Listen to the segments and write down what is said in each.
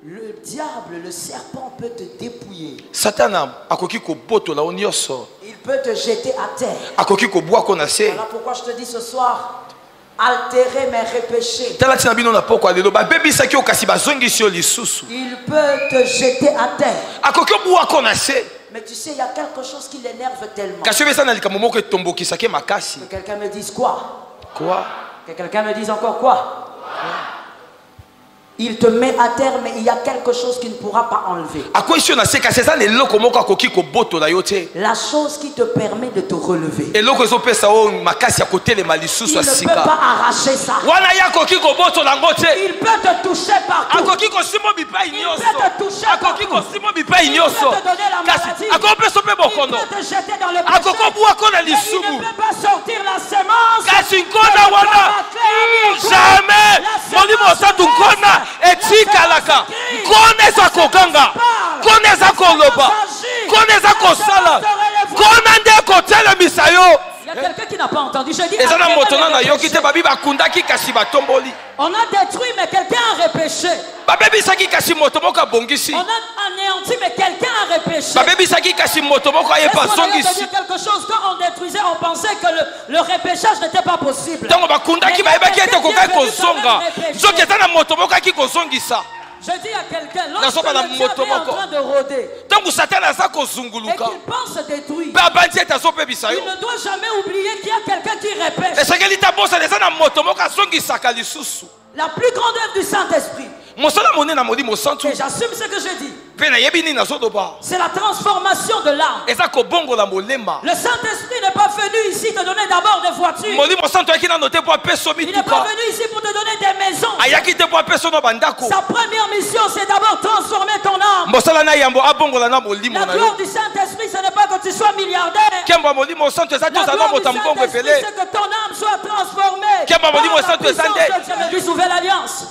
Le diable, le serpent peut te dépouiller. Satana akoki ko boto la onyoso. Il peut te jeter à terre. Akoki ko bwa ko na se. Voilà pourquoi je te dis ce soir, altérer mais repêcher. Tala tina bino na poko alelo ba bebisaki okasi bazongisi yo lisusu. Il peut te jeter à terre. Akoki bwa ko na se. Mais tu sais, il y a quelque chose qui l'énerve tellement. Kasi besa na likambo moko etombokisaki makasi. Que quelqu'un me dise quoi? Quoi? Que quelqu'un me dise encore quoi? Il te met à terre, mais il y a quelque chose qui ne pourra pas enlever. La chose qui te permet de te relever. Il ne peut pas arracher ça. Il peut te toucher partout. Il peut te toucher partout. Il peut te donner la maladie. Il peut te jeter dans le péché. Mais il ne peut pas sortir la semence. Jamais. Etikalaka koneza kokanga koneza koloba koneza kosala konande kotela misayo. Il y a quelqu'un qui n'a pas entendu. Je dis on a détruit mais quelqu'un a repêché. On a anéanti mais quelqu'un a repêché. On dire quelque chose, quand on détruisait on pensait que le repêchage n'était pas possible. Je dis à quelqu'un, lorsque le diable est en train de rôder et qu'il pense détruire, il ne doit jamais oublier qu'il y a quelqu'un qui repêche. La plus grande œuvre du Saint-Esprit, et j'assume ce que je dis, c'est la transformation de l'âme. Le Saint-Esprit n'est pas venu ici te donner d'abord des voitures. Il n'est pas venu ici pour te donner des maisons. Sa première mission, c'est d'abord transformer ton âme. La gloire du Saint-Esprit, ce n'est pas que tu sois milliardaire. La gloire du Saint-Esprit, c'est que ton âme soit transformée par la puissance de Dieu. Nouvelle Alliance.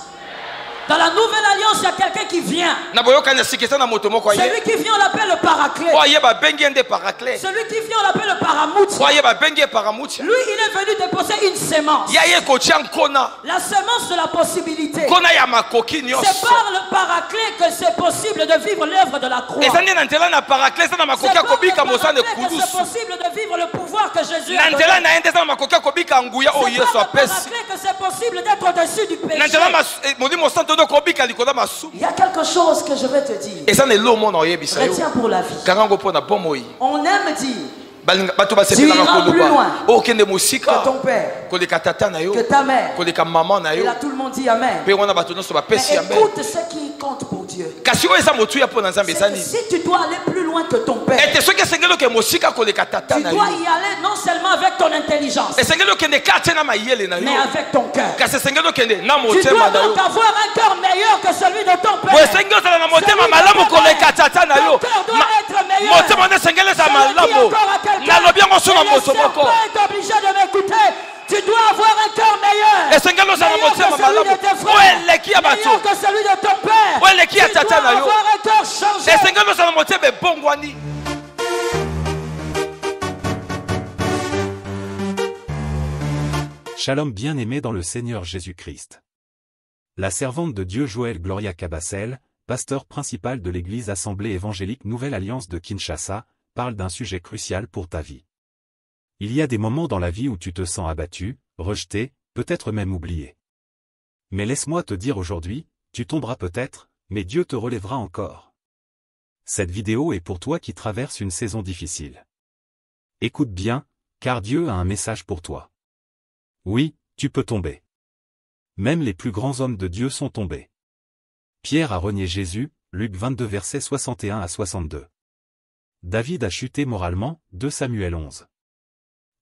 Dans la nouvelle alliance, il y a quelqu'un qui vient. Celui qui vient, on l'appelle le paraclet. Celui qui vient, on l'appelle le paramouti. Lui, il est venu déposer une sémence. La sémence de la possibilité. C'est par le paraclet que c'est possible de vivre l'œuvre de la croix. C'est par le paraclet que c'est possible de vivre le pouvoir que Jésus a donné. C'est par le paraclet que c'est possible d'être au-dessus du péché. Il y a quelque chose que je vais te dire. Retiens pour la vie. On aime dire tu iras plus loin que ton père, que ta mère. Et là tout le monde dit Amen. Mais écoute ce qui compte pour Dieu. C'est que si tu dois aller plus loin que ton père, tu dois y aller non seulement avec ton intelligence, mais avec ton cœur. Tu dois donc avoir un cœur meilleur que celui de ton père. Ton cœur doit être meilleur. Celui qui est encore à quelqu'un, il est obligé de m'écouter. Tu dois avoir un cœur meilleur. Meilleur que celui de tes frères. Meilleur que celui de ton père. Tu dois avoir un cœur changé. Shalom bien-aimé dans le Seigneur Jésus-Christ. La servante de Dieu Joël Gloria Cabassel, pasteur principal de l'église Assemblée évangélique Nouvelle Alliance de Kinshasa, parle d'un sujet crucial pour ta vie. Il y a des moments dans la vie où tu te sens abattu, rejeté, peut-être même oublié. Mais laisse-moi te dire aujourd'hui, tu tomberas peut-être, mais Dieu te relèvera encore. Cette vidéo est pour toi qui traverse une saison difficile. Écoute bien, car Dieu a un message pour toi. Oui, tu peux tomber. Même les plus grands hommes de Dieu sont tombés. Pierre a renié Jésus, Luc 22 versets 61 à 62. David a chuté moralement, 2 Samuel 11.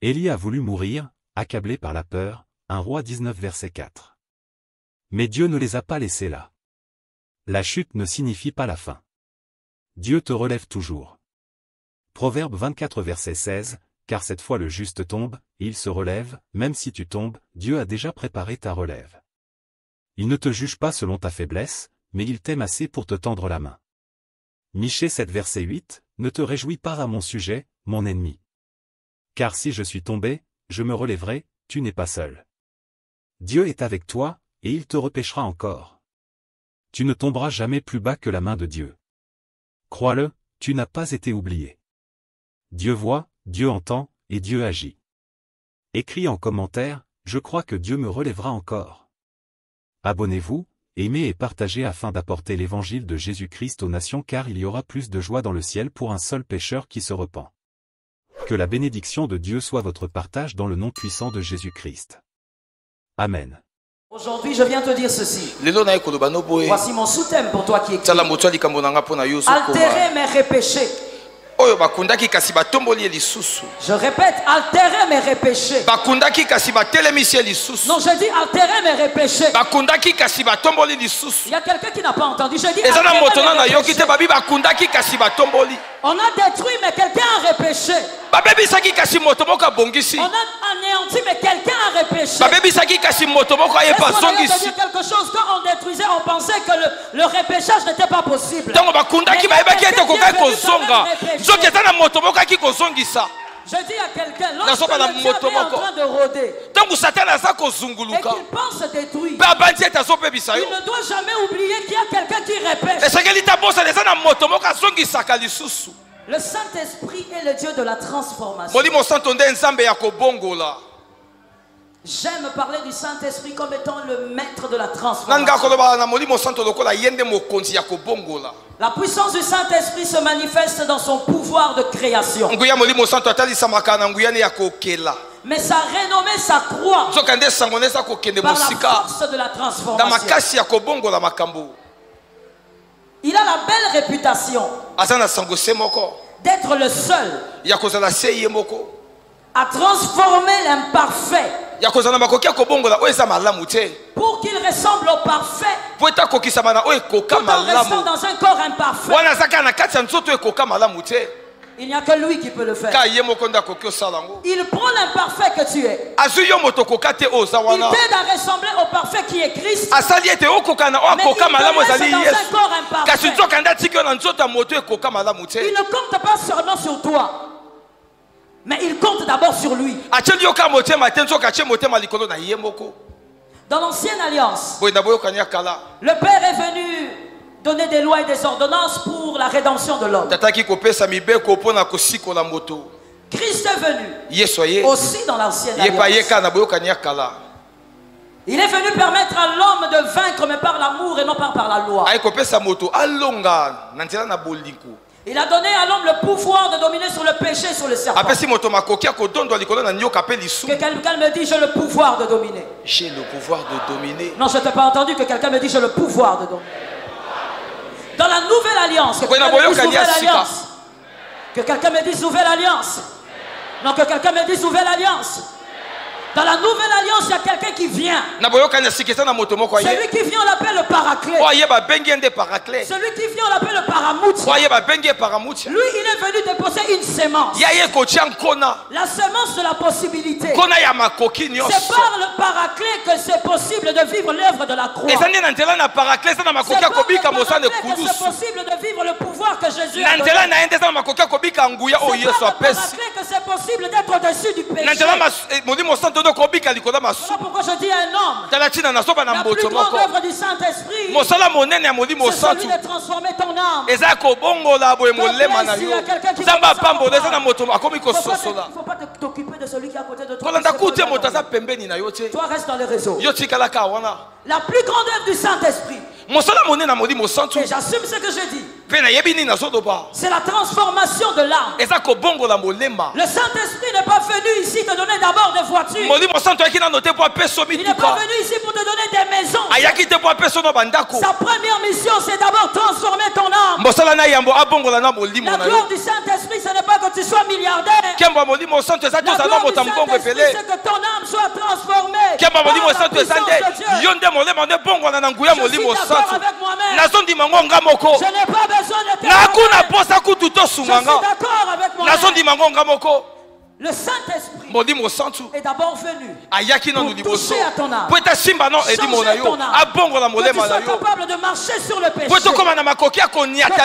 Élie a voulu mourir, accablé par la peur, 1 Roi 19 verset 4. Mais Dieu ne les a pas laissés là. La chute ne signifie pas la fin. Dieu te relève toujours. Proverbe 24 verset 16, car cette fois le juste tombe, il se relève, même si tu tombes, Dieu a déjà préparé ta relève. Il ne te juge pas selon ta faiblesse, mais il t'aime assez pour te tendre la main. Michée 7 verset 8, ne te réjouis pas à mon sujet, mon ennemi. Car si je suis tombé, je me relèverai, tu n'es pas seul. Dieu est avec toi, et il te repêchera encore. Tu ne tomberas jamais plus bas que la main de Dieu. Crois-le, tu n'as pas été oublié. Dieu voit, Dieu entend, et Dieu agit. Écris en commentaire, je crois que Dieu me relèvera encore. Abonnez-vous, aimez et partagez afin d'apporter l'évangile de Jésus-Christ aux nations car il y aura plus de joie dans le ciel pour un seul pécheur qui se repent. Que la bénédiction de Dieu soit votre partage dans le nom puissant de Jésus-Christ. Amen. Aujourd'hui, je viens te dire ceci. Voici mon sous-thème pour toi qui écoutes. Altérer mes repêchés. Je répète, altérer mes repêchés. Non, je dis altérer mes repêchés. Il y a quelqu'un qui n'a pas entendu. Je dis on a détruit, mais quelqu'un a repêché. On a anéanti, mais quelqu'un a repêché. Laisse-moi dire quelque chose. Quand on détruisait, on pensait que le repêchage n'était pas possible. Je dis à quelqu'un, lorsque le diable est en train de rôder et qu'il pense détruire, il ne doit jamais oublier qu'il y a quelqu'un qui repêche. Le Saint-Esprit est le Dieu de la transformation. J'aime parler du Saint-Esprit comme étant le maître de la transformation. La puissance du Saint-Esprit se manifeste dans son pouvoir de création. Mais sa renommée s'accroît par la force de la transformation. Il a la belle réputation d'être le seul à transformer l'imparfait pour qu'il ressemble au parfait tout en restant dans un corps imparfait. Il n'y a que lui qui peut le faire. Il prend l'imparfait que tu es. Il t'aide à ressembler au parfait qui est Christ. Mais il te laisse dans un corps imparfait. Il ne compte pas seulement sur toi, mais il compte d'abord sur lui. Dans l'ancienne alliance, le Père est venu donner des lois et des ordonnances pour la rédemption de l'homme. Christ est venu aussi dans l'ancienne alliance. Il est venu permettre à l'homme de vaincre, mais par l'amour et non pas par la loi. Il a donné à l'homme le pouvoir de dominer sur le péché et sur le serpent. Que quelqu'un me dise, j'ai le pouvoir de dominer. J'ai le pouvoir de dominer. Non, je ne t'ai pas entendu que quelqu'un me dise, j'ai le pouvoir de dominer. Dans la nouvelle alliance, que quelqu'un me dise nouvelle alliance. Que quelqu'un me dise nouvelle alliance. Non, que quelqu'un me dise nouvelle alliance. Dans la nouvelle alliance, il y a quelqu'un qui vient. Celui qui vient, on l'appelle le paraclet. Celui qui vient, on l'appelle le paramoutia. Lui, il est venu déposer une sémence. La sémence de la possibilité. C'est par le paraclet que c'est possible de vivre l'œuvre de la croix. C'est par le paraclet que c'est possible de vivre le pouvoir que Jésus a donné. C'est par le paraclet que c'est possible d'être au-dessus du péché. Voilà pourquoi je dis à un homme, la plus grande œuvre du Saint-Esprit, c'est celui de transformer ton âme. Il ne faut pas t'occuper de celui qui est à côté de toi. Toi, reste dans les réseaux. La plus grande œuvre du Saint-Esprit, et j'assume ce que je dis, c'est la transformation de l'âme. Le Saint-Esprit n'est pas venu ici te donner d'abord des voitures. Il n'est pas venu ici pour te donner des maisons. Sa première mission, c'est d'abord transformer ton âme. La gloire du Saint-Esprit, ce n'est pas que tu sois milliardaire. La gloire du Saint-Esprit, c'est que ton âme soit transformée par la puissance de Dieu. Je suis d'accord avec moi-même. Je n'ai pas besoin de te je suis d'accord avec moi-même. Le Saint-Esprit est d'abord venu pour toucher à ton âme, changer ton âme, que tu sois capable de marcher sur le péché, que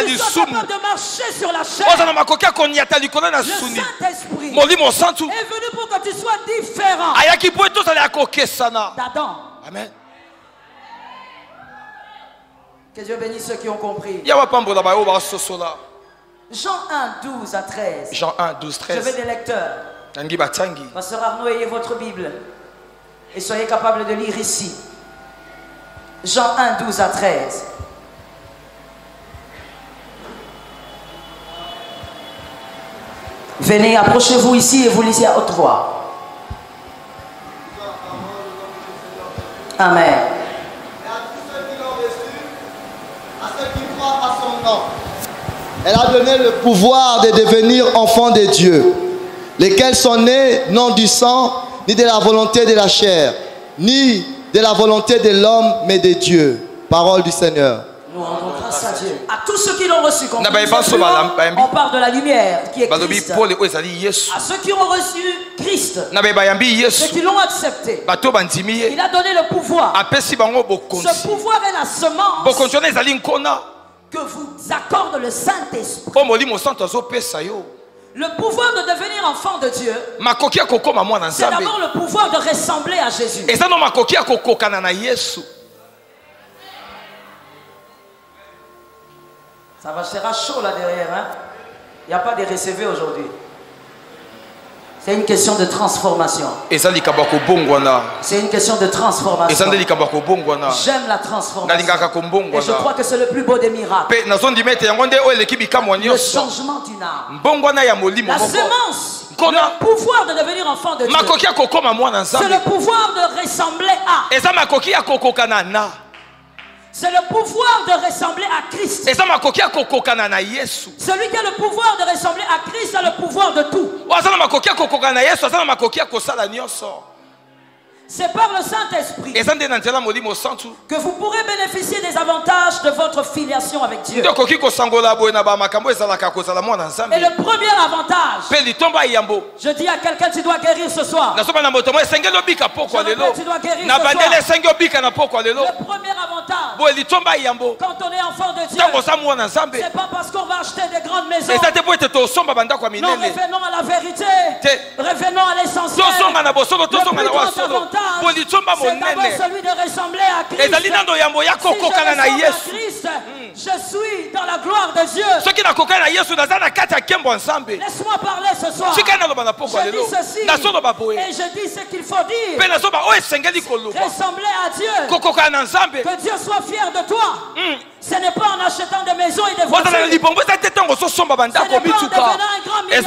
tu sois capable de marcher sur la chair. Le Saint-Esprit est venu pour que tu sois différent d'Adam. Amen. Que Dieu bénisse ceux qui ont compris. Jean 1, 12 à 13. Jean 1, 12, 13. Je veux des lecteurs. Pasteur Arnaud, ayez votre Bible. Et soyez capable de lire ici. Jean 1, 12 à 13. Venez, approchez-vous ici et vous lisez à haute voix. Amen. Et à tous ceux qui l'ont reçu, à ceux qui croient à son nom, elle a donné le pouvoir de devenir enfants de Dieu, lesquels sont nés non du sang, ni de la volonté de la chair, ni de la volonté de l'homme, mais de Dieu. Parole du Seigneur. Nous rendons grâce à Dieu. À tous ceux qui l'ont reçu, on parle de la lumière qui est Christ. À ceux qui ont reçu Christ, ceux qui l'ont accepté, il a donné le pouvoir. Ce pouvoir est la semence que vous accorde le Saint-Esprit. Le pouvoir de devenir enfant de Dieu, c'est d'abord le pouvoir de ressembler à Jésus. Ça va sera chaud là derrière, hein? Il n'y a pas de recevé aujourd'hui. C'est une question de transformation. C'est une question de transformation. J'aime la transformation. Et je crois que c'est le plus beau des miracles. Le changement d'une âme. La semence. Le pouvoir de devenir enfant de Dieu. C'est le pouvoir de ressembler à. C'est le pouvoir de ressembler à Christ. Celui qui a le pouvoir de ressembler à Christ a le pouvoir de tout. C'est par le Saint-Esprit que vous pourrez bénéficier des avantages de votre filiation avec Dieu. Et le premier avantage, je dis à quelqu'un, tu dois guérir ce soir. Tu dois guérir ce soir. Le premier avantage, quand on est enfant de Dieu, c'est pas parce qu'on va acheter des grandes maisons. Non, revenons à la vérité. Revenons à l'essentiel. Le plus grand avantage, c'est d'abord celui de ressembler à Christ. Si je ressemble à Christ, je suis dans la gloire de Dieu. Laisse-moi parler ce soir. Je dis ceci et je dis ce qu'il faut dire. Ressembler à Dieu. Que Dieu soit fier de toi. Ce n'est pas en achetant des maisons et des voitures. Ce n'est pas en devenant un grand milliardaire.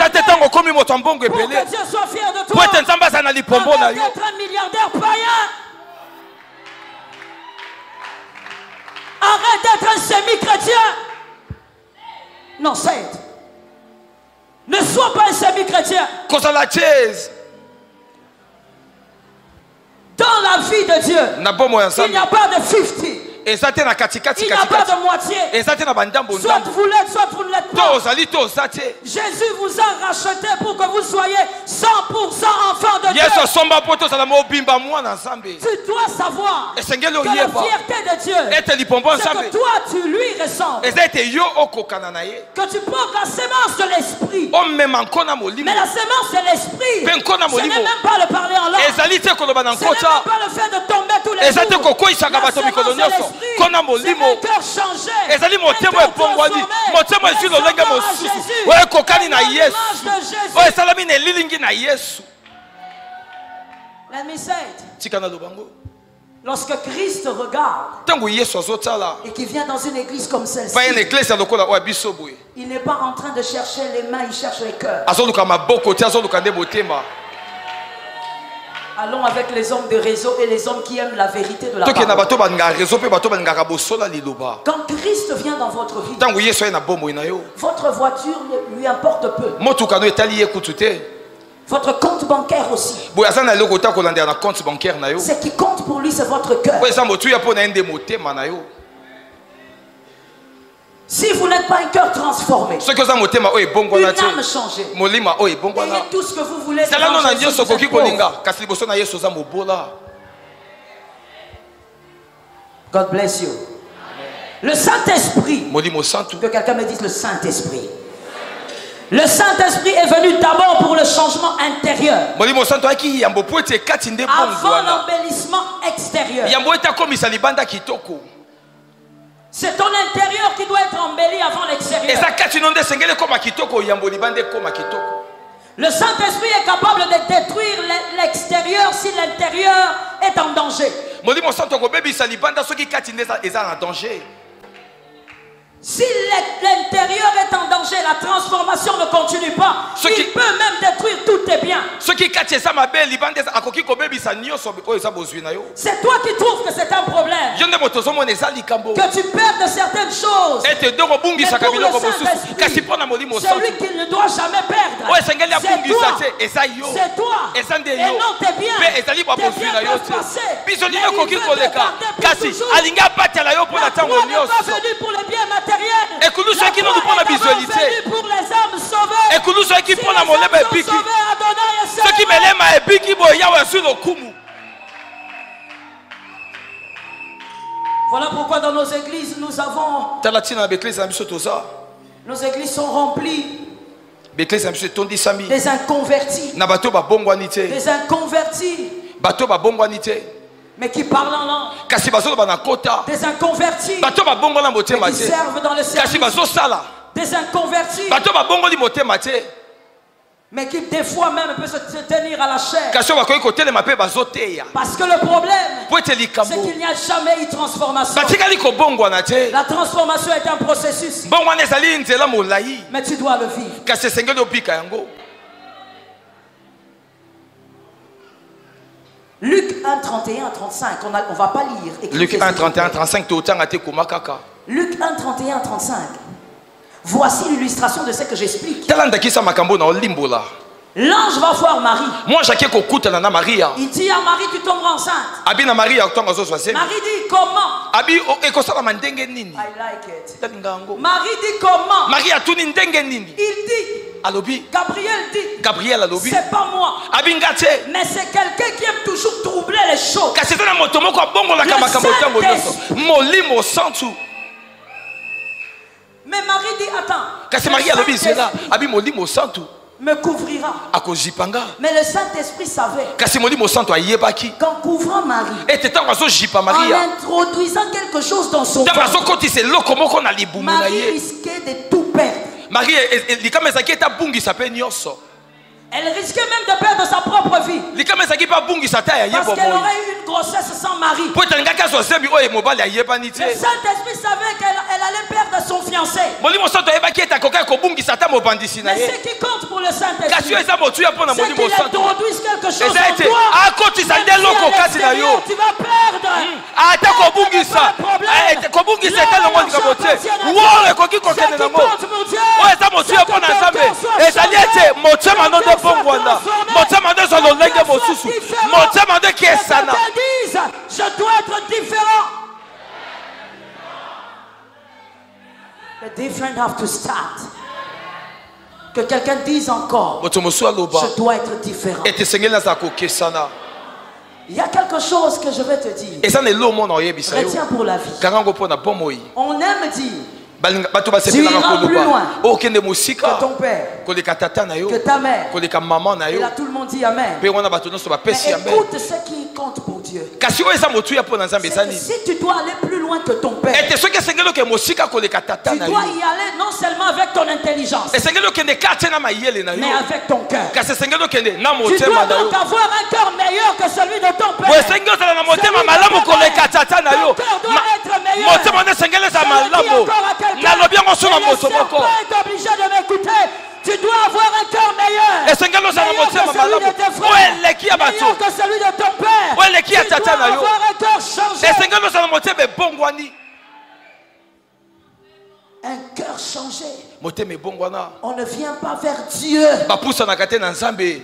Pour que Dieu soit fier de toi. Avant d'être un milliardaire païen. Arrête d'être un semi-chrétien. Non, c'est. Ne sois pas un semi-chrétien. Dans la vie de Dieu, il n'y a pas de 50. Il n'y a pas de moitié. Soit vous l'êtes, soit vous ne l'êtes pas. Jésus vous a racheté pour que vous soyez 100% enfants de Dieu. Tu dois savoir que la fierté de Dieu, c'est que toi tu lui ressembles. Que tu portes la semence de l'esprit. Mais la semence de l'esprit, ce n'est même pas le parler en langue. Ce n'est même pas le fait de tomber tous les jours. La semence de l'esprit, c'est un cœur changé, un cœur transformé, un image de Jésus. Let me say it. Lorsque Christ regarde et qu'il vient dans une église comme celle-ci, il n'est pas en train de chercher les mains, il cherche les cœurs. Allons avec les hommes de réseau et les hommes qui aiment la vérité de la parole. Quand Christ vient dans votre vie, votre voiture lui importe peu. Votre compte bancaire aussi. Ce qui compte pour lui, c'est votre cœur. Si vous n'êtes pas un cœur transformé, une âme changée, ayez tout ce que vous voulez. God bless you. Le Saint-Esprit, que quelqu'un me dise le Saint-Esprit. Le Saint-Esprit est venu d'abord pour le changement intérieur, avant l'embellissement extérieur. C'est ton intérieur qui doit être embelli avant l'extérieur. Le Saint-Esprit est capable de détruire l'extérieur si l'intérieur est en danger. Si l'intérieur est en danger, la transformation ne continue pas. Il peut même détruire tous tes biens. C'est toi qui trouves que c'est un problème. Que tu perds certaines choses. Mais pour le Saint-Esprit, celui qui ne doit jamais perdre, c'est toi. Et non tes biens. Tes biens peuvent passer. Mais il veut te garder pour toujours. La croix n'est pas venue pour les biens matériels. La croix est venue pour les âmes sauvées. Si les âmes sont sauvées, Adonai est célébré. Voilà pourquoi dans nos églises nous avons... Nos églises sont remplies des inconvertis. Des inconvertis. Mais qui parlent en langue. Des inconvertis. Mais qui servent dans le service. Des inconvertis. Mais qui des fois même peut se tenir à la chair. Parce que le problème, c'est qu'il n'y a jamais eu transformation. La transformation est un processus. Mais tu dois le vivre. Luc 1, 31, 35, on ne va pas lire. Luc 1, 31, 35, Luc 1, 31, 35. Voici l'illustration de ce que j'explique. L'ange va voir Marie. Il dit à Marie, tu tomberas enceinte. Marie dit, comment? I like it. Marie dit, comment? Il dit, Gabriel dit, c'est pas moi. Mais c'est quelqu'un qui aime toujours troubler les choses. Mais Marie dit, attends. Me couvrira. Mais le Saint-Esprit savait qu'en couvrant Marie, en introduisant quelque chose dans son corps, Marie risquait de tout perdre. Elle risquait même de perdre sa propre vie. Parce qu'elle aurait eu une grossesse sans mari. Le Saint-Esprit savait qu'elle allait perdre son fiancé. Mais ce qui compte pour le Saint-Esprit, c'est qu'il introduise quelque chose en toi. Tu vas perdre. Je dois être différent. The different have to start. Que quelqu'un dise encore, je dois être différent. Il y a quelque chose que je vais te dire. Retiens pour la vie. On aime dire, tu iras plus loin que ton père, que ta mère. Et là tout le monde dit amen. Mais écoute ce qui compte pour Dieu. C'est que si tu dois aller plus loin que ton père, tu dois y aller non seulement avec ton intelligence, mais avec ton cœur. Tu dois donc avoir un cœur meilleur que celui de ton père. Ton cœur doit être meilleur. Tu n'es pas obligé de m'écouter. Tu dois avoir un cœur meilleur. Meilleur que celui de tes frères. Meilleur que celui de ton père. Tu dois avoir un cœur changé. Un cœur changé. On ne vient pas vers Dieu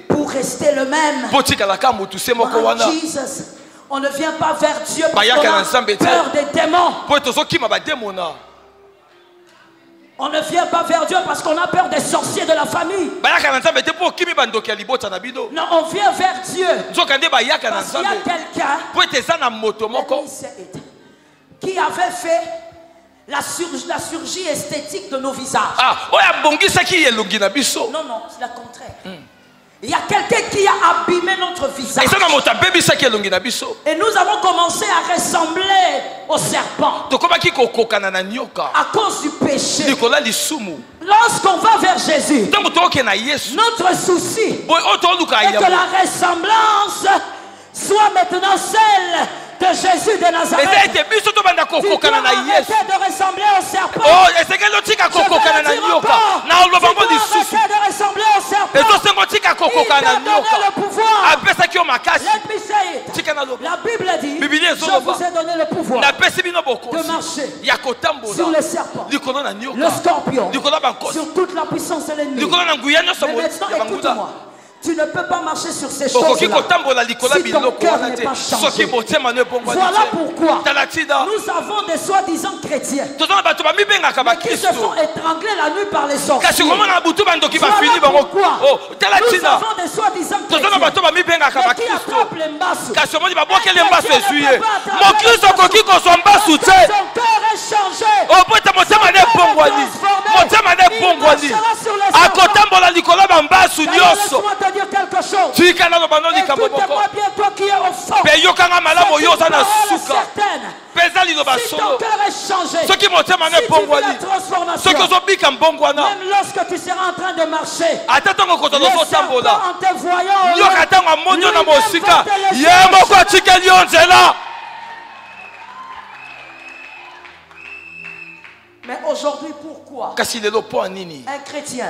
pour rester le même. Jesus. On ne vient pas vers Dieu parce qu'on a peur des démons. On ne vient pas vers Dieu parce qu'on a peur des sorciers de la famille. Non, on vient vers Dieu parce qu'il y a quelqu'un qui avait fait la chirurgie esthétique de nos visages. Non, c'est le contraire. Il y a quelqu'un qui a abîmé notre visage. Et nous avons commencé à ressembler au serpent. À cause du péché. Lorsqu'on va vers Jésus, notre souci est que la ressemblance soit maintenant celle de Jésus de Nazareth. Tu dois arrêter de ressembler au serpent. Je vais le dire encore. Tu dois arrêter de ressembler au serpent. Il t'a donné le pouvoir. Let me say it. La Bible dit, je vous ai donné le pouvoir de marcher sur les serpents, le scorpion, sur toute la puissance de l'ennemi. Mais maintenant, écoute-moi. Tu ne peux pas marcher sur ces choses-là si ton cœur n'est pas changé. Voilà pourquoi nous avons des soi-disant chrétiens qui se font étrangler la nuit par les sorciers. Voilà pourquoi nous avons des soi-disant chrétiens qui attrapent les mbassu. Son cœur est changé. Dire quelque chose. Écoute-moi bien, toi qui es au fond. Si ton cœur est changé, si tu vis la transformation, même lorsque tu seras en train de marcher, les serpents en te voyant, mais aujourd'hui, pourquoi un chrétien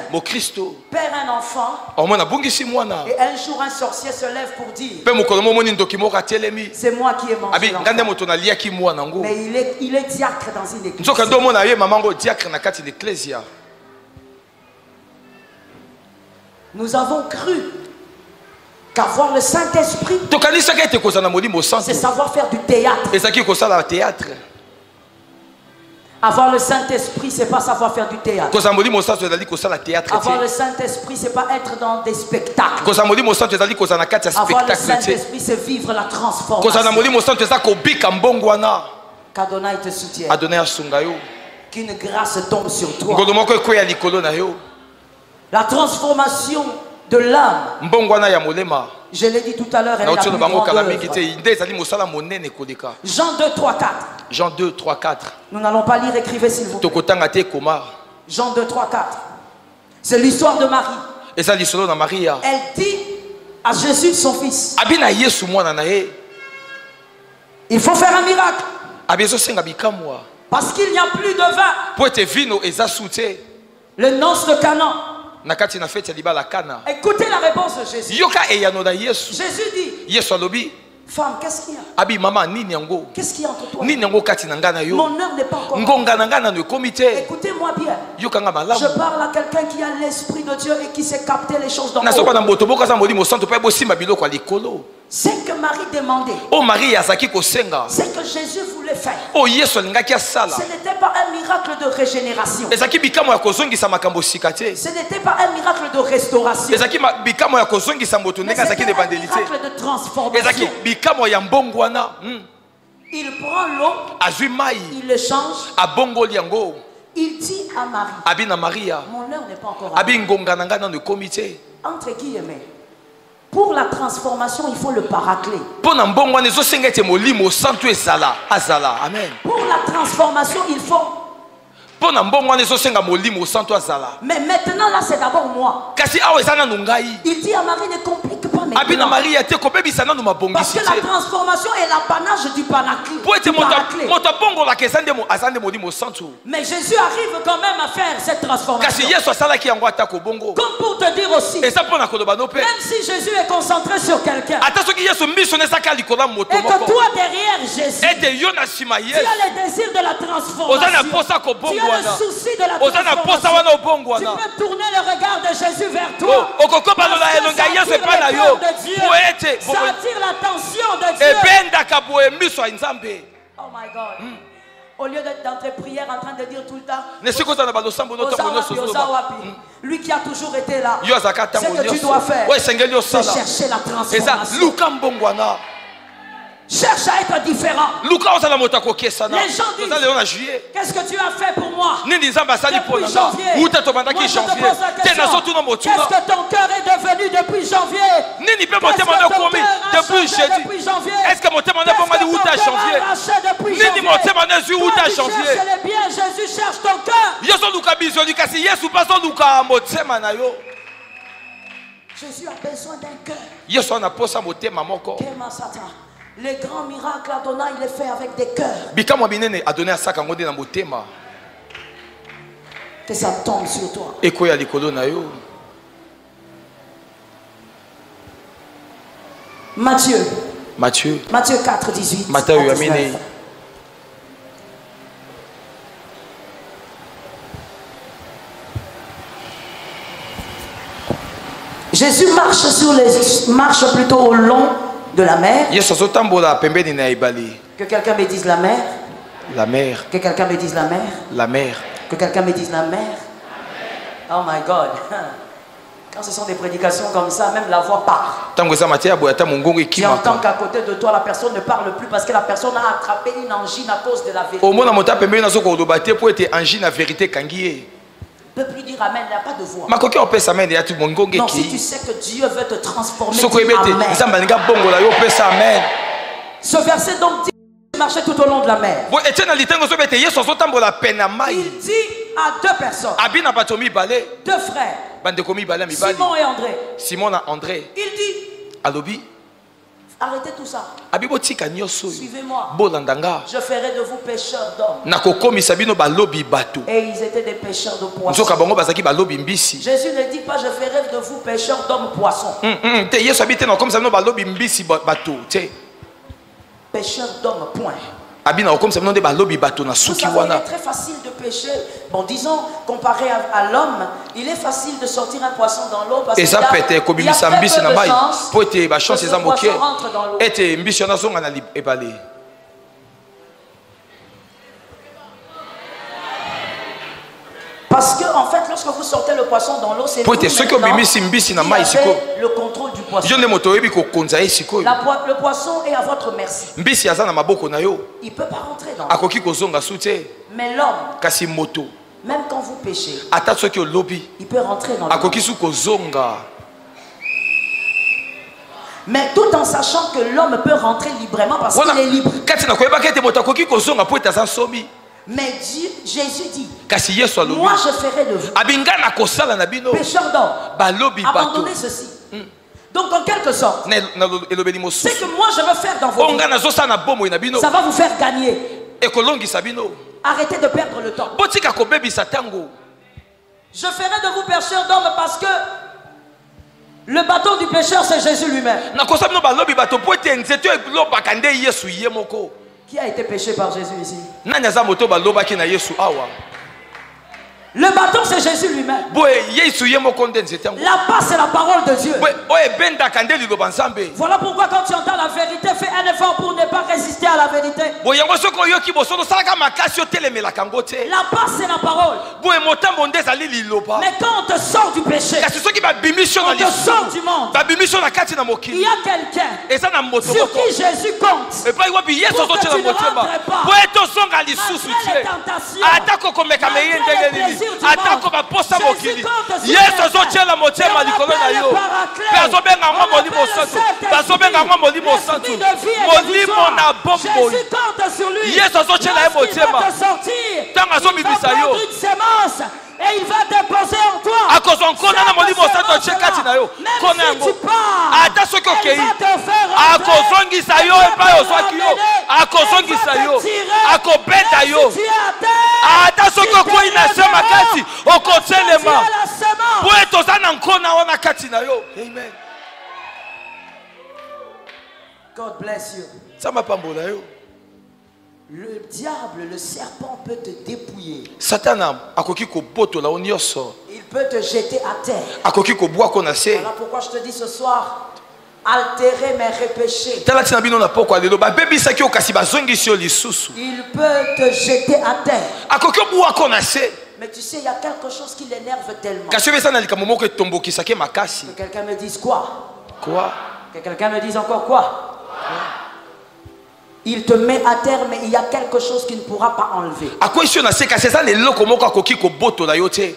perd un enfant et un jour un sorcier se lève pour dire c'est moi qui ai mangé l'enfant, mais il est diacre dans une église. Nous avons cru qu'avoir le Saint-Esprit, c'est savoir faire du théâtre. Avoir le Saint-Esprit, c'est pas savoir faire du théâtre. Avoir le Saint-Esprit, c'est pas être dans des spectacles. Avoir le Saint-Esprit, c'est vivre la transformation. Qu'Adonai te soutienne. Qu'une grâce tombe sur toi. La transformation de l'âme, je l'ai dit tout à l'heure, elle est la plus grande œuvre. Jean 2, 3, 4. Jean 2, 3, 4. Nous n'allons pas lire, écrivez s'il vous plaît. Jean 2, 3, 4. C'est l'histoire de Marie. Elle dit à Jésus, son fils, il faut faire un miracle. Parce qu'il n'y a plus de vin. Le noce de Canaan. Écoutez la réponse de Jésus. Jésus dit, femme, qu'est-ce qu'il y a? Qu'est-ce qu'il y a entre toi? Mon heure n'est pas encore. Écoutez-moi bien. Je parle à quelqu'un qui a l'esprit de Dieu et qui sait capter les choses dans le haut. Ce que Marie demandait, ce que Jésus voulait faire, ce n'était pas un miracle de régénération. Ce n'était pas un miracle de restauration. Mais c'était un miracle de transformation. Il prend l'eau, il le change. Il dit à Marie, mon heure n'est pas encore arrivée. Entre guillemets, pour la transformation, il faut le paraclet. Pour la transformation, il faut. Mais maintenant, là, c'est d'abord moi. Il dit à Marie, ne complique pas maintenant. Parce que la transformation est l'apanage du paraclet. Mais Jésus arrive quand même à faire cette transformation. Comme pour te dire aussi, même si Jésus est concentré sur quelqu'un, et que toi derrière Jésus, tu as le désir de la transformation, tu as le souci de la transformation, tu peux tourner le regard de Jésus vers toi. Ça attire l'attention de Dieu. Oh my God. Au lieu d'être dans tes prières en train de dire tout le temps, lui qui a toujours été là, ce que tu dois faire, c'est chercher la transformation. cherche à être différent. Les gens disent, qu'est-ce que tu as fait pour moi depuis janvier? Je te pose la question, qu'est-ce que ton cœur est devenu depuis janvier? Qu'est-ce que ton cœur a changé depuis janvier? Qu'est-ce que ton cœur a arraché depuis janvier? Cherche les biens, Jésus cherche ton cœur. Jésus a besoin d'un cœur. Les grands miracles Adonai, il les fait avec des cœurs. Que ça tombe sur toi. Matthieu 4, 18. Jésus marche plutôt au long de la mer. Que quelqu'un me dise la mer. La mer. Que quelqu'un me dise la mer. La mer. Que quelqu'un me dise la mer. Oh my God. Quand ce sont des prédications comme ça, même la voix part. Tu entends qu'à côté de toi, la personne ne parle plus parce que la personne a attrapé une angine à cause de la vérité. Ne peut plus dire amen, il n'y a pas de voix. Non, si tu sais que Dieu veut te transformer, dis amen. Ce verset donc dit qu'il marchait tout au long de la mer. Il dit à deux personnes, deux frères, Simon et André. Il dit, arrêtez tout ça. Suivez-moi. Je ferai de vous pêcheurs d'hommes. Et ils étaient des pêcheurs de poissons. Jésus ne dit pas je ferai de vous pêcheurs d'hommes poissons. Pêcheurs d'hommes, point. Vous savez, il est très facile de pêcher. Bon, disons, comparé à l'homme, il est facile de sortir un poisson dans l'eau parce qu'il y a très peu de chance que ce poisson rentre dans l'eau. Parce que, en fait, lorsque vous sortez le poisson dans l'eau, c'est vous qui avez le contrôle du poisson. Le poisson est à votre merci. Il ne peut pas rentrer dans l'eau. Mais l'homme, même quand vous pêchez, il peut rentrer dans l'eau. Mais tout en sachant que l'homme peut rentrer librement parce qu'il est libre. Mais Jésus dit, moi je ferai de vous pêcheurs d'hommes. Abandonnez ceci. Donc en quelque sorte, c'est que moi je veux faire dans vos vies, ça va vous faire gagner. Arrêtez de perdre le temps. Je ferai de vous pêcheurs d'hommes parce que le bâton du pêcheur c'est Jésus lui-même. Qui a été péché par Jésus ici? Le bâton c'est Jésus lui-même. La passe c'est la parole de Dieu. Voilà pourquoi quand tu entends la vérité, fais un effort pour ne pas résister à la vérité. La passe c'est la parole. Mais quand on te sort du péché, on te sort du monde, il y a quelqu'un sur qui Jésus compte pour que tu ne rentres pas. Malgré les tentations, malgré les plaisirs, atako baposa mokili Yesu azotiela motema likolo na yo pe azobenga ngo molimo santu bazobenga ngo molimo santu molimo na bombo Yesu azotiela ye motema tanga azobibisa yo et il va déposer en toi. Même si tu pars, il va te faire akozongisa yo epai ozwaki yo akozongisa yo akobeta yo ata soki okwei na se makasi okotelema po etoza na nkona wana kati na yo. Amen. God bless you. Sama pambola yo. Le diable, le serpent peut te dépouiller. Satan akoki ko botola onyoso. Il peut te jeter à terre. Akoki ko bwa kona se. Voilà pourquoi je te dis ce soir, altérer mais repêcher. Il peut te jeter à terre. Akoki bwa kona se. Mais tu sais, il y a quelque chose qui l'énerve tellement. Que quelqu'un me dise quoi? Quoi? Que quelqu'un me dise encore quoi? Il te met à terre, mais il y a quelque chose qui ne pourra pas enlever.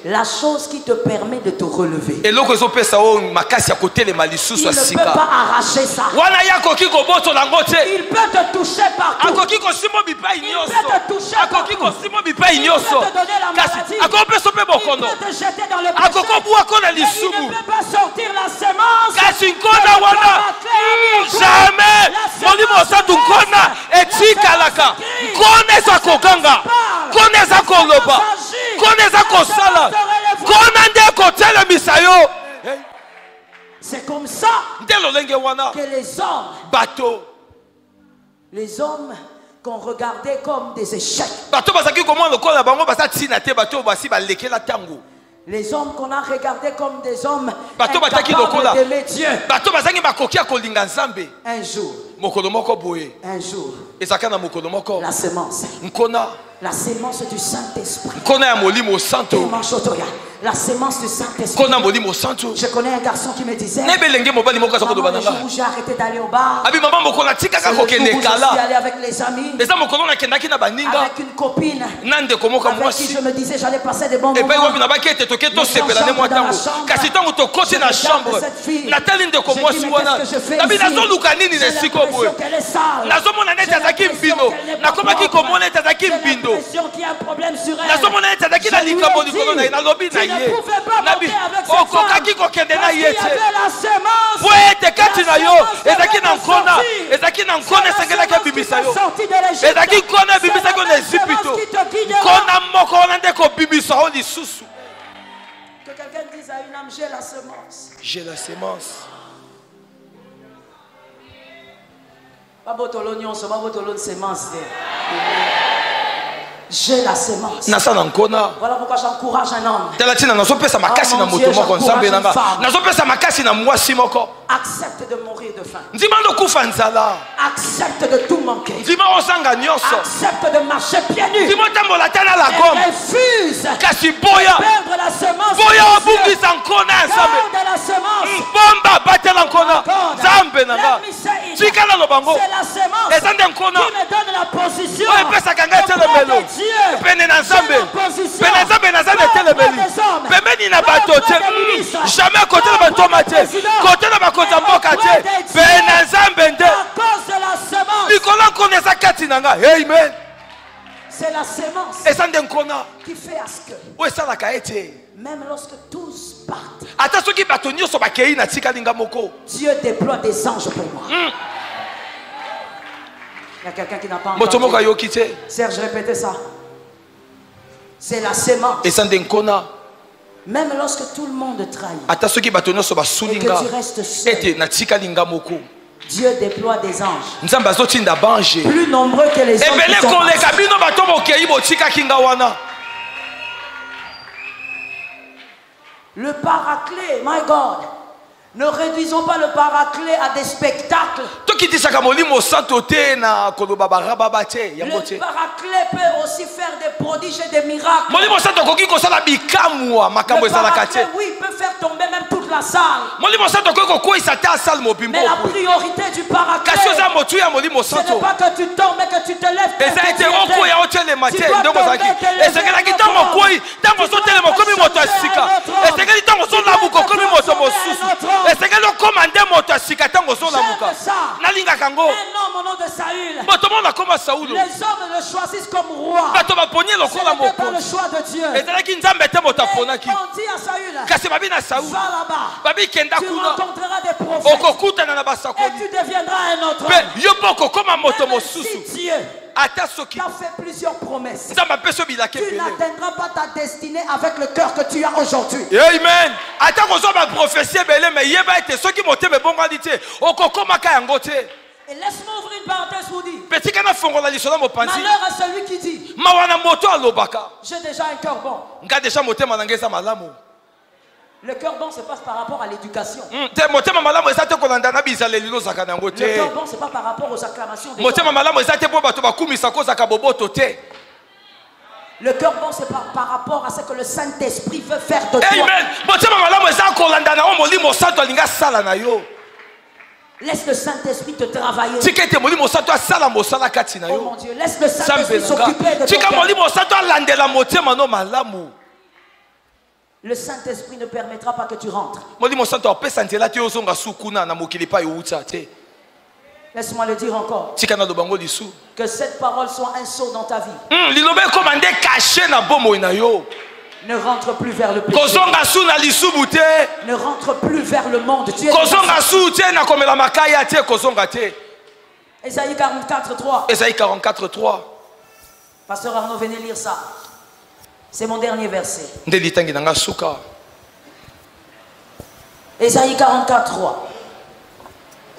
La chose qui te permet de te relever. Il ne peut pas arracher ça. Il peut te toucher partout. Il peut te toucher partout. Il peut te donner la maladie. Il peut te jeter dans le péché. Il ne peut pas sortir la semence. Jamais. Etikalaka koneza kokanga koneza koloba koneza kosala konande kotela misayo. C'est comme ça que les hommes qu'on regardait comme des échecs, les hommes qu'on a regardés comme des hommes incapables d'aimer Dieu, un jour, la semence du Saint-Esprit. La semence du Saint-Esprit. Je connais un garçon qui me disait, maman, le jour où j'ai arrêté d'aller au bar, c'est le jour où je suis allé avec les amis, avec une copine, avec qui je me disais j'allais passer des bons moments. Cette fille, je dis, mais qu'est-ce que je fais ici? J'ai l'impression qu'elle est sale. J'ai l'impression qu'il y a un problème sur elle. Je lui ai dit, tu ne pouvais pas monter avec cette femme parce qu'il y avait la semence. La semence sortie de l'Égypte. Que quelqu'un dise à une âme, j'ai la semence. J'ai la semence. J'ai la semence. Voilà pourquoi j'encourage un homme. Accepte de mourir de faim. Accepte de tout manquer. Accepte de marcher pieds nus. Et refuse de perdre la semence. Garde la semence. C'est la semence qui me donne la position. Jamais côté de Amen. C'est la semence qui fait à ce que même lorsque tous partent, Dieu déploie des anges pour moi. Il y a quelqu'un qui n'a pas entendu. Serge, répétez ça. C'est la semence. Même lorsque tout le monde trahit et que tu restes seul, Dieu déploie des anges plus nombreux que les hommes qui sont le paraclet, my God. Ne réduisons pas le paraclet à des spectacles. Le paraclet peut aussi faire des prodiges et des miracles. Le paraclet, oui, peut faire tomber même toute la salle. Mais la priorité du paraclet, ce n'est pas que tu tombes, mais que tu te lèves. Tu dois tomber, un homme au nom de Saül. Les hommes le choisissent comme roi. Ce n'était pas le choix de Dieu. Et on dit à Saül, va là-bas, tu rencontreras des prophètes et tu deviendras un autre homme. Même si Dieu t'a fait plusieurs promesses, tu n'atteindras pas ta destinée avec le cœur que tu as aujourd'hui. Amen. Et laisse-moi ouvrir une parenthèse pour dire, malheur à celui qui dit, j'ai déjà un cœur bon. Le cœur bon, c'est pas par rapport à l'éducation. Le cœur bon, c'est pas par rapport aux acclamations des hommes. Le cœur bon, c'est par rapport à ce que le Saint-Esprit veut faire de toi. Laisse le Saint-Esprit te travailler. Oh mon Dieu, laisse le Saint-Esprit s'occuper de ton cœur. Le Saint-Esprit ne permettra pas que tu rentres. Laisse-moi le dire encore. Que cette parole soit un sceau dans ta vie. Ne rentre plus vers le péché. Ne rentre plus vers le monde. Tu es Ésaïe 44:3. Ésaïe 44:3. Pasteur Arnaud, venez lire ça. C'est mon dernier verset. Ésaïe 44:3.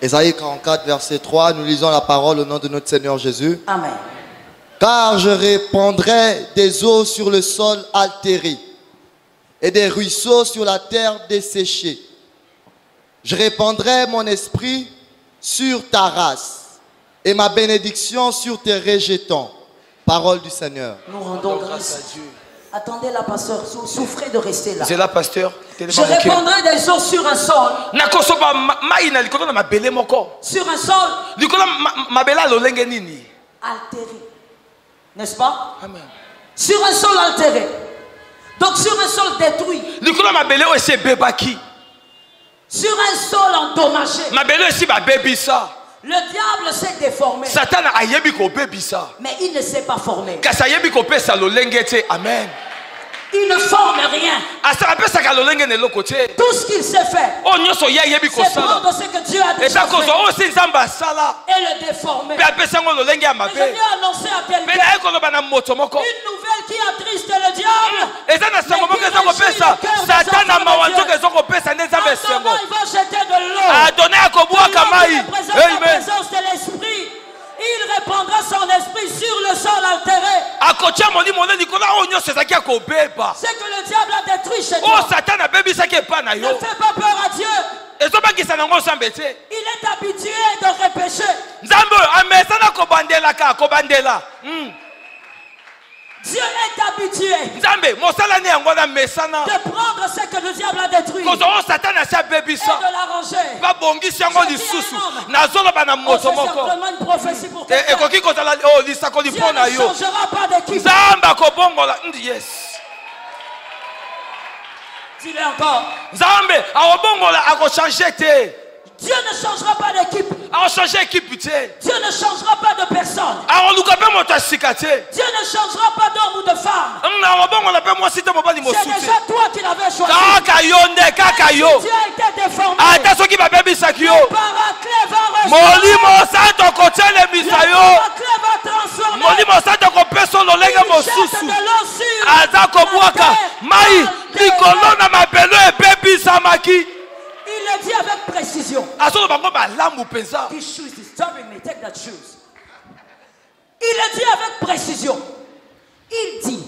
Ésaïe 44, verset 3, nous lisons la parole au nom de notre Seigneur Jésus. Amen. Car je répandrai des eaux sur le sol altéré et des ruisseaux sur la terre desséchée. Je répandrai mon esprit sur ta race et ma bénédiction sur tes rejetons. Parole du Seigneur. Nous rendons grâce à Dieu. Attendez là, pasteur, souffrez de rester là. C'est là, pasteur. Je répandrai des eaux sur un sol. Sur un sol altéré. N'est-ce pas? Amen. Sur un sol altéré. Donc sur un sol détruit. Sur un sol endommagé. Le diable s'est déformé. Mais il ne s'est pas formé. Amen. Il ne forme rien. Tout ce qu'il sait faire, c'est prendre ce que Dieu a déjà fait et le déformer. Et je viens annoncer à quelqu'un une nouvelle qui attriste le diable. Il va jeter de l'eau. La présence de l'esprit. Il répandra son esprit sur le sol altéré. C'est que le diable a détruit chez toi. Ne fais pas peur à Dieu. Il est habitué de repêcher. Dieu est habitué de prendre ce que le diable a détruit et de l'arranger. C'est simplement une prophétie pour quelqu'un. Dieu ne changera pas d'équipe. Dis-le encore. Dieu ne changera pas d'équipe. Dieu ne changera pas de personne. Dieu ne changera pas d'homme ou de femme. C'est déjà toi qui l'avais choisi. Dieu a été déformé. Le paraclet va transformer. Il le dit avec précision. Il le dit avec précision. Il dit,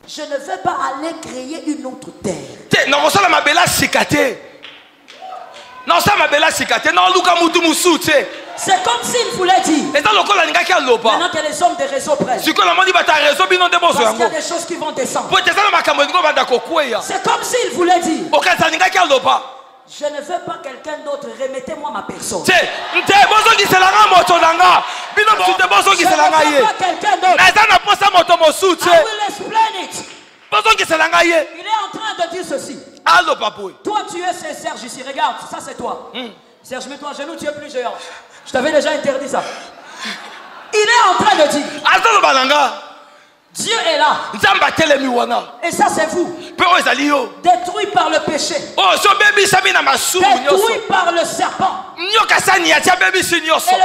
je ne vais pas aller créer une autre terre. C'est comme s'il voulait dire. Maintenant que les hommes des réseaux prennent. Parce qu'il y a des choses qui vont descendre. C'est comme s'il voulait dire. Je ne veux pas quelqu'un d'autre, remettez-moi ma personne. Je ne veux pas quelqu'un d'autre. I will explain it. Il est en train de dire ceci. Toi tu es Serge ici, regarde, ça c'est toi. Serge, mets-toi à genoux, tu es plus géant. Je t'avais déjà interdit ça. Il est en train de dire. Dieu est là. Et ça c'est vous. Détruit par le péché. Détruit par le serpent. Et le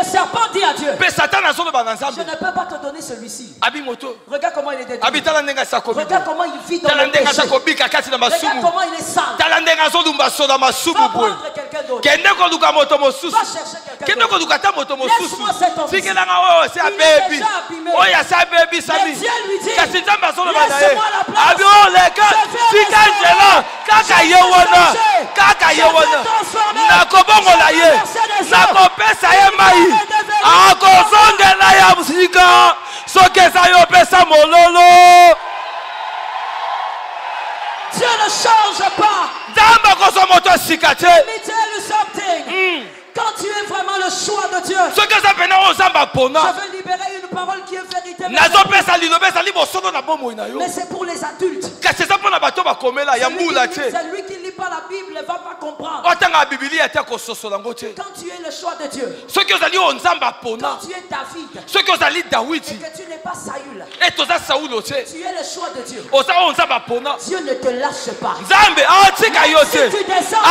serpent dit à Dieu, je ne peux pas te donner celui-ci. Regarde comment il est détruit. Regarde comment il vit dans le péché. Regarde comment il est sale. Va prendre quelqu'un d'autre. Va chercher quelqu'un d'autre. Laisse-moi cet homme. Il est déjà abîmé. Mais Dieu lui dit, laisse-moi la place. Dieu ne change pas. Let me tell you something. Quand tu es vraiment le choix de Dieu, je veux libérer une parole qui est vérité. Mais c'est pour les adultes. C'est lui qui ne lit pas la Bible ne va pas comprendre. Quand tu es le choix de Dieu, quand tu es David, et que tu n'es pas Saül, tu es le choix de Dieu. Dieu ne te lâche pas. Si tu descends,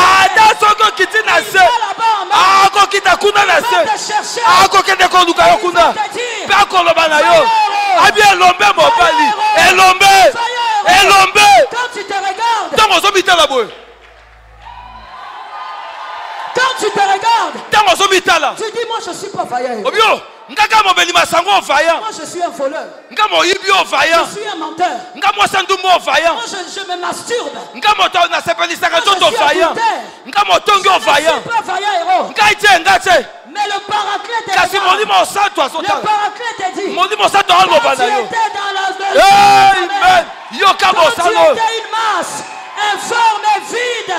quand tu te regardes, tu dis moi je suis pas vaillant. Moi je suis un voleur. Je suis un menteur. Moi je me masturbe. Je suis pas vaillant héros. Mais le paraclet est dit. Quand tu étais dans quand tu étais une masse informe et vide,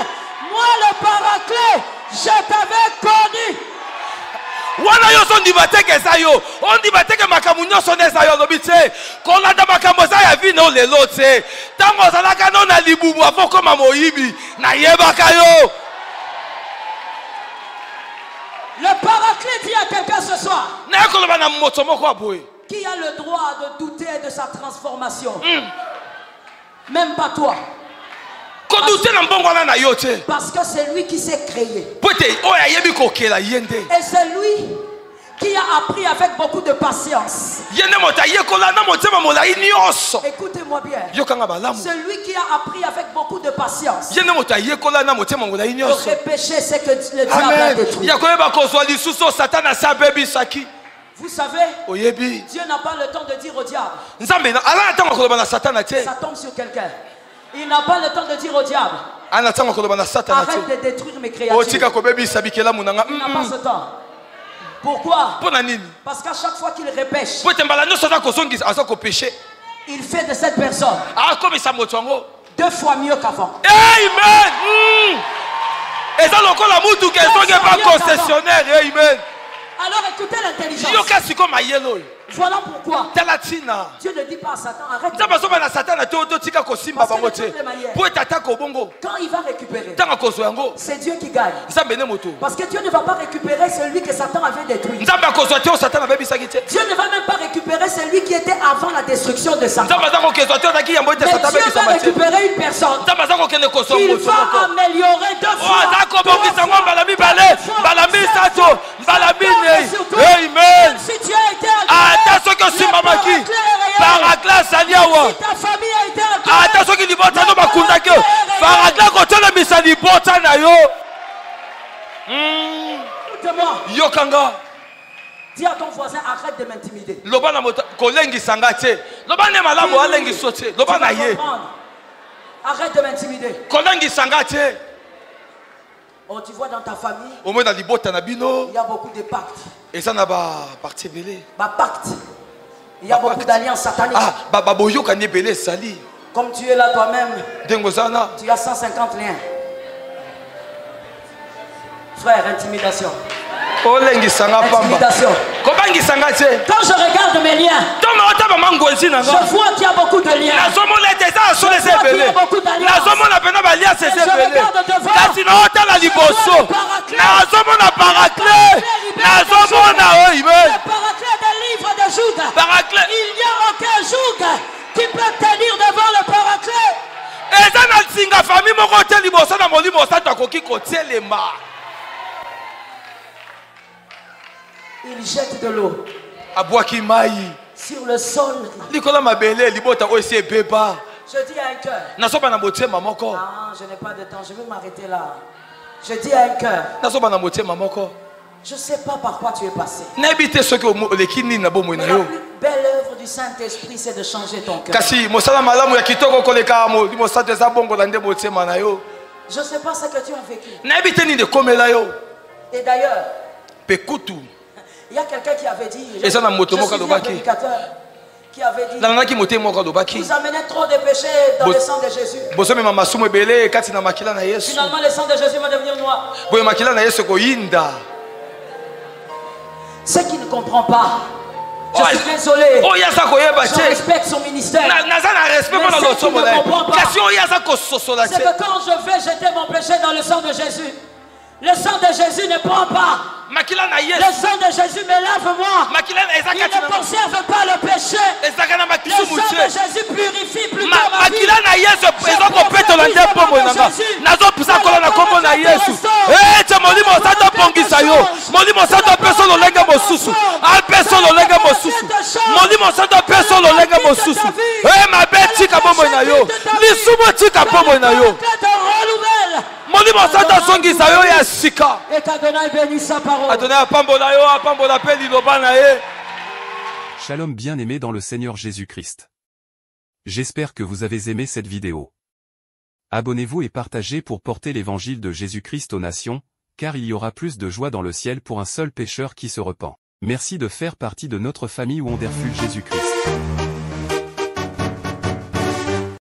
moi le paraclet, je t'avais connu. Wana yo son dibateke sayo, on dibateke makamunyo sonne sayo lobite, kolanda makamboza ya vino lelo te. Tango zalaka no na libubu avant comme moyibi, na yebaka yo. Le paraclet dit à quelqu'un ce soir. Na koloba na moto moko aboye. Qui a le droit de douter de sa transformation? Même pas toi. Parce que c'est lui qui s'est créé. Et c'est lui qui a appris avec beaucoup de patience. Écoutez-moi bien. C'est lui qui a appris avec beaucoup de patience. Le péché, c'est que le diable a détruit. Vous savez, Dieu n'a pas le temps de dire au diable. Ça tombe sur quelqu'un. Il n'a pas le temps de dire au diable. Arrête de détruire mes créatures. Il n'a pas ce temps. Pourquoi? Parce qu'à chaque fois qu'il repêche, il fait de cette personne 2 fois mieux qu'avant. Amen. Et ça, alors écoutez l'intelligence. Voilà pourquoi Dieu ne dit pas à Satan, arrête. Parce que quand il va récupérer, c'est Dieu qui gagne. Parce que Dieu ne va pas récupérer celui que Satan avait détruit. Dieu ne va même pas récupérer celui qui était avant la destruction de Satan. Mais Dieu va récupérer une personne qu'il va améliorer 2 fois. Amen. Si tu as été attention que si mamaki paracla saliawa attention que libota no bakunda ke paracla ko tele misali bota na yo yokanga. Dis à ton voisin, arrête de m'intimider. Loba na moto kolengi sangate loba ne malamu alengi sote loba na ye arrête de m'intimider. kolengi sangate. Oh, tu vois dans ta famille, il y a beaucoup de pactes. Et ça n'a pas parti belé. Pacte. Il y a beaucoup d'alliances sataniques. Comme tu es là toi-même, tu as 150 liens. Frère, intimidation. Intimidation. Quand je regarde mes liens, je vois qu'il y a beaucoup de liens. Je vois qu'il y a beaucoup d'alliances. Je regarde devant. Le paraclet des livres de Jude. Il n'y a aucun Jude qui peut tenir devant le paraclet. Il jette de l'eau sur le sol. Je dis à un cœur. Ah, je n'ai pas de temps, je vais m'arrêter là. Je dis à un cœur. Je ne sais pas par quoi tu es passé. La plus belle œuvre du Saint-Esprit, c'est de changer ton cœur. Je ne sais pas ce que tu as vécu. Et d'ailleurs, il y a quelqu'un qui avait dit, je suis un prédicateur, qui avait dit, vous amenez trop de péchés dans le sang de Jésus. Finalement, le sang de Jésus va devenir noir. Ce qui ne comprend pas. Je suis désolé. Je respecte son ministère. Mais ce qui ne comprend pas, c'est que quand je vais jeter mon péché dans le sang de Jésus, le sang de Jésus ne prend pas. Le sang de Jésus me lave-moi. Il ne conserve pas le péché. Le sang de Jésus purifie plutôt ma vie. Et qu'Adonai bénisse sa parole. Shalom bien-aimés dans le Seigneur Jésus-Christ. J'espère que vous avez aimé cette vidéo. Abonnez-vous et partagez pour porter l'évangile de Jésus-Christ aux nations, car il y aura plus de joie dans le ciel pour un seul pécheur qui se repent. Merci de faire partie de notre famille Wonderful Jésus-Christ.